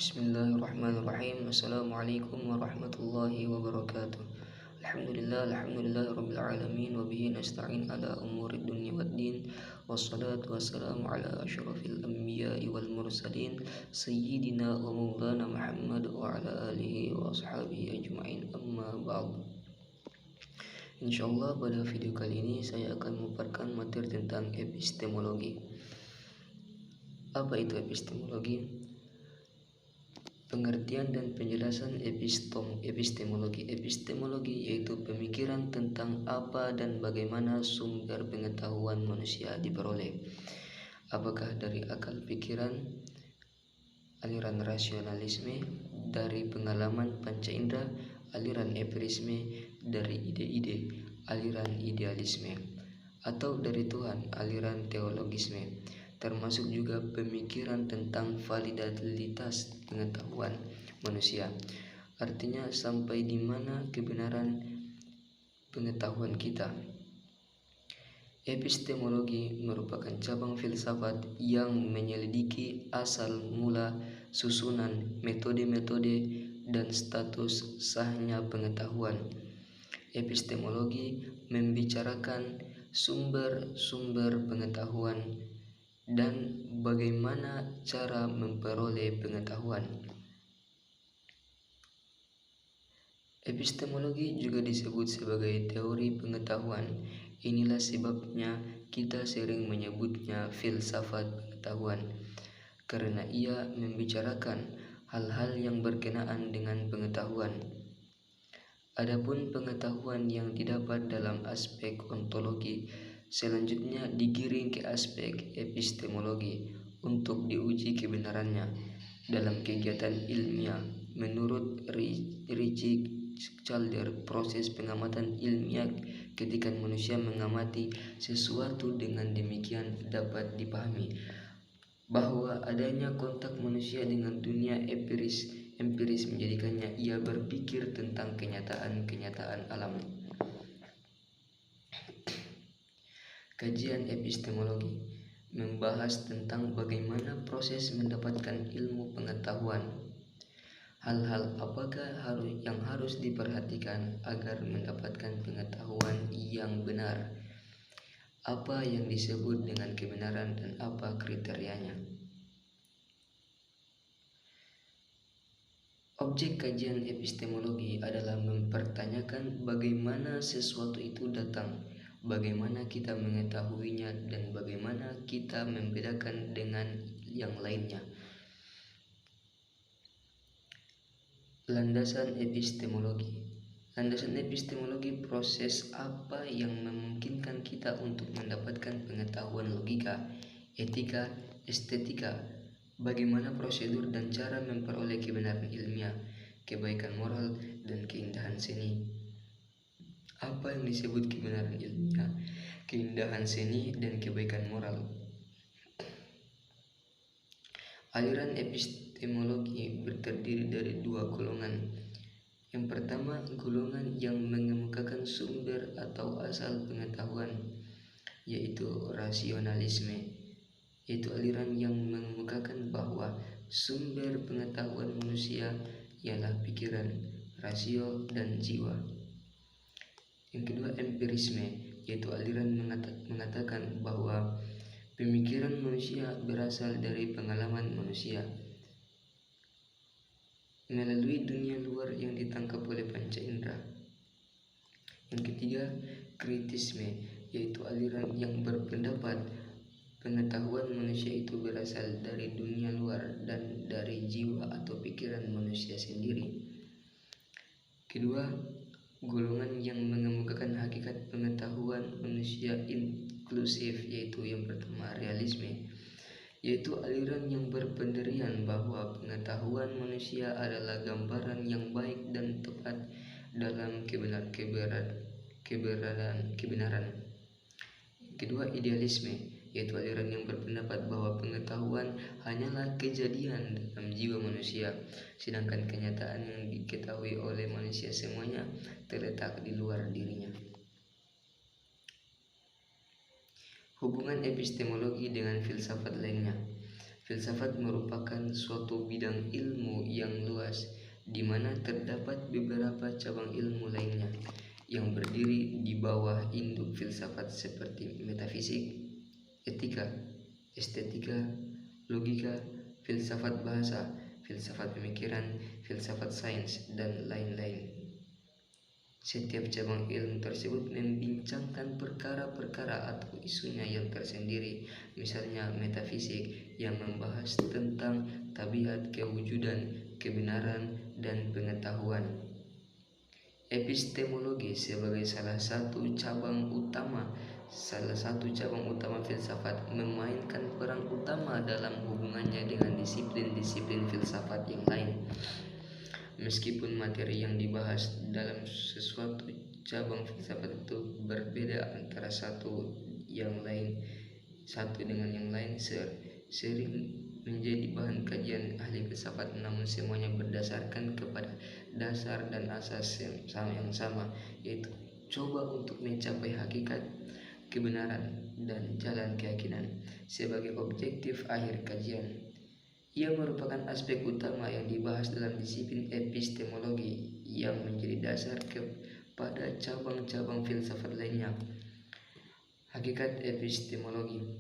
Bismillahirrahmanirrahim. Assalamualaikum warahmatullahi wabarakatuh. Alhamdulillah rabbil alamin wa bihi nasta'in ala umurid dunya waddin. Wassalatu wassalamu ala asyrafil anbiya'i wal mursalin sayyidina wa maulana Muhammad wa ala alihi wa ashabihi ajma'in. Amma ba'd. Insyaallah pada video kali ini saya akan memaparkan materi tentang epistemologi. Apa itu epistemologi? Pengertian dan penjelasan epistemologi. Epistemologi yaitu pemikiran tentang apa dan bagaimana sumber pengetahuan manusia diperoleh. Apakah dari akal pikiran, aliran rasionalisme, dari pengalaman panca indera, aliran empirisme, dari ide-ide, aliran idealisme, atau dari Tuhan, aliran teologisme, termasuk juga pemikiran tentang validitas pengetahuan manusia. Artinya sampai di mana kebenaran pengetahuan kita. Epistemologi merupakan cabang filsafat yang menyelidiki asal mula, susunan, metode-metode, dan status sahnya pengetahuan. Epistemologi membicarakan sumber-sumber pengetahuan dan bagaimana cara memperoleh pengetahuan. Epistemologi juga disebut sebagai teori pengetahuan. Inilah sebabnya kita sering menyebutnya filsafat pengetahuan, karena ia membicarakan hal-hal yang berkenaan dengan pengetahuan. Adapun pengetahuan yang didapat dalam aspek ontologi selanjutnya digiring ke aspek epistemologi untuk diuji kebenarannya dalam kegiatan ilmiah. Menurut Richard Chalder, proses pengamatan ilmiah ketika manusia mengamati sesuatu dengan demikian dapat dipahami bahwa adanya kontak manusia dengan dunia empiris menjadikannya ia berpikir tentang kenyataan-kenyataan alam. Kajian epistemologi membahas tentang bagaimana proses mendapatkan ilmu pengetahuan. Hal-hal apakah yang harus diperhatikan agar mendapatkan pengetahuan yang benar? Apa yang disebut dengan kebenaran dan apa kriterianya? Objek kajian epistemologi adalah mempertanyakan bagaimana sesuatu itu datang, bagaimana kita mengetahuinya, dan bagaimana kita membedakan dengan yang lainnya. Landasan epistemologi. Landasan epistemologi proses apa yang memungkinkan kita untuk mendapatkan pengetahuan logika, etika, estetika, bagaimana prosedur dan cara memperoleh kebenaran ilmiah, kebaikan moral, dan keindahan seni. Apa yang disebut kebenaran ilmiah, keindahan seni, dan kebaikan moral? Aliran epistemologi terdiri dari dua golongan. Yang pertama, golongan yang mengemukakan sumber atau asal pengetahuan, yaitu rasionalisme, yaitu aliran yang mengemukakan bahwa sumber pengetahuan manusia ialah pikiran, rasio, dan jiwa. Yang kedua, empirisme, yaitu aliran mengatakan bahwa pemikiran manusia berasal dari pengalaman manusia melalui dunia luar yang ditangkap oleh panca indera. Yang ketiga, kritisme, yaitu aliran yang berpendapat pengetahuan manusia itu berasal dari dunia luar dan dari jiwa atau pikiran manusia sendiri. Kedua, golongan yang mengemukakan hakikat pengetahuan manusia inklusif, yaitu yang pertama, realisme, yaitu aliran yang berpendirian bahwa pengetahuan manusia adalah gambaran yang baik dan tepat dalam kebenaran. Kedua, idealisme, yaitu aliran yang berpendapat bahwa pengetahuan hanyalah kejadian dalam jiwa manusia, sedangkan kenyataan yang diketahui oleh manusia semuanya terletak di luar dirinya. Hubungan epistemologi dengan filsafat lainnya. Filsafat merupakan suatu bidang ilmu yang luas, di mana terdapat beberapa cabang ilmu lainnya yang berdiri di bawah induk filsafat seperti metafisik, etika, estetika, logika, filsafat bahasa, filsafat pemikiran, filsafat sains, dan lain-lain. Setiap cabang ilmu tersebut membincangkan perkara-perkara atau isunya yang tersendiri. Misalnya metafisik yang membahas tentang tabiat kewujudan, kebenaran, dan pengetahuan. Epistemologi sebagai salah satu cabang utama filsafat memainkan peran utama dalam hubungannya dengan disiplin-disiplin filsafat yang lain. Meskipun materi yang dibahas dalam sesuatu cabang filsafat itu berbeda antara satu dengan yang lain, sering menjadi bahan kajian ahli filsafat, namun semuanya berdasarkan kepada dasar dan asas yang sama, yaitu coba untuk mencapai hakikat, kebenaran, dan jalan keyakinan sebagai objektif akhir kajian. Ia merupakan aspek utama yang dibahas dalam disiplin epistemologi yang menjadi dasar kepada cabang-cabang filsafat lainnya. Hakikat epistemologi.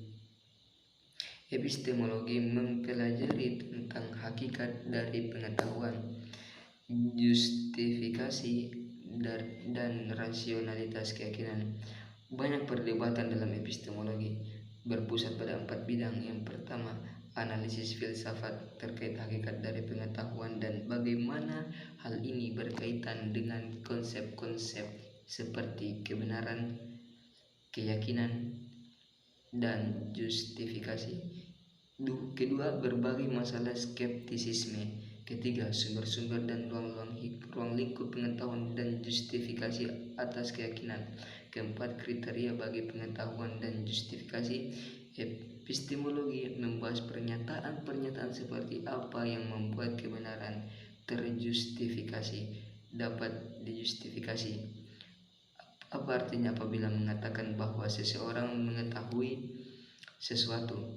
Epistemologi mempelajari tentang hakikat dari pengetahuan, justifikasi, dan rasionalitas keyakinan. Banyak perdebatan dalam epistemologi berpusat pada 4 bidang. Yang pertama, analisis filsafat terkait hakikat dari pengetahuan dan bagaimana hal ini berkaitan dengan konsep-konsep seperti kebenaran, keyakinan, dan justifikasi. Kedua, berbagai masalah skeptisisme. Ketiga, sumber-sumber dan ruang lingkup pengetahuan dan justifikasi atas keyakinan. Keempat, kriteria bagi pengetahuan dan justifikasi. Epistemologi membahas pernyataan-pernyataan seperti apa yang membuat kebenaran terjustifikasi, dapat dijustifikasi. Apa artinya apabila mengatakan bahwa seseorang mengetahui sesuatu?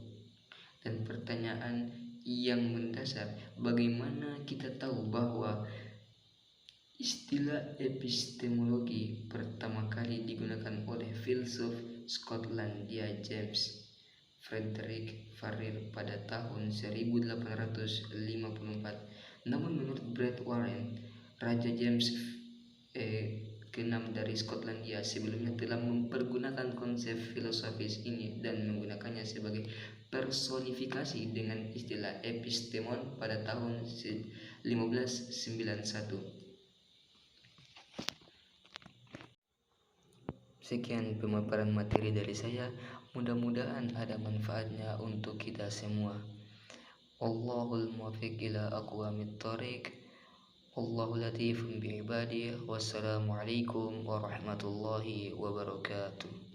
Dan pertanyaan yang mendasar, bagaimana kita tahu bahwa istilah epistemologi pertama kali digunakan oleh filsuf Skotlandia James Frederick Farrer pada tahun 1854. Namun menurut Brett Warren, Raja James ke-6 dari Skotlandia sebelumnya telah mempergunakan konsep filosofis ini dan menggunakannya sebagai personifikasi dengan istilah epistemon pada tahun 1591. Sekian pemaparan materi dari saya, mudah-mudahan ada manfaatnya untuk kita semua. Allahul muwaffiq ila aqwamit thoriq. Allahu latifun bi'ibadihi. Wassalamualaikum warahmatullahi wabarakatuh.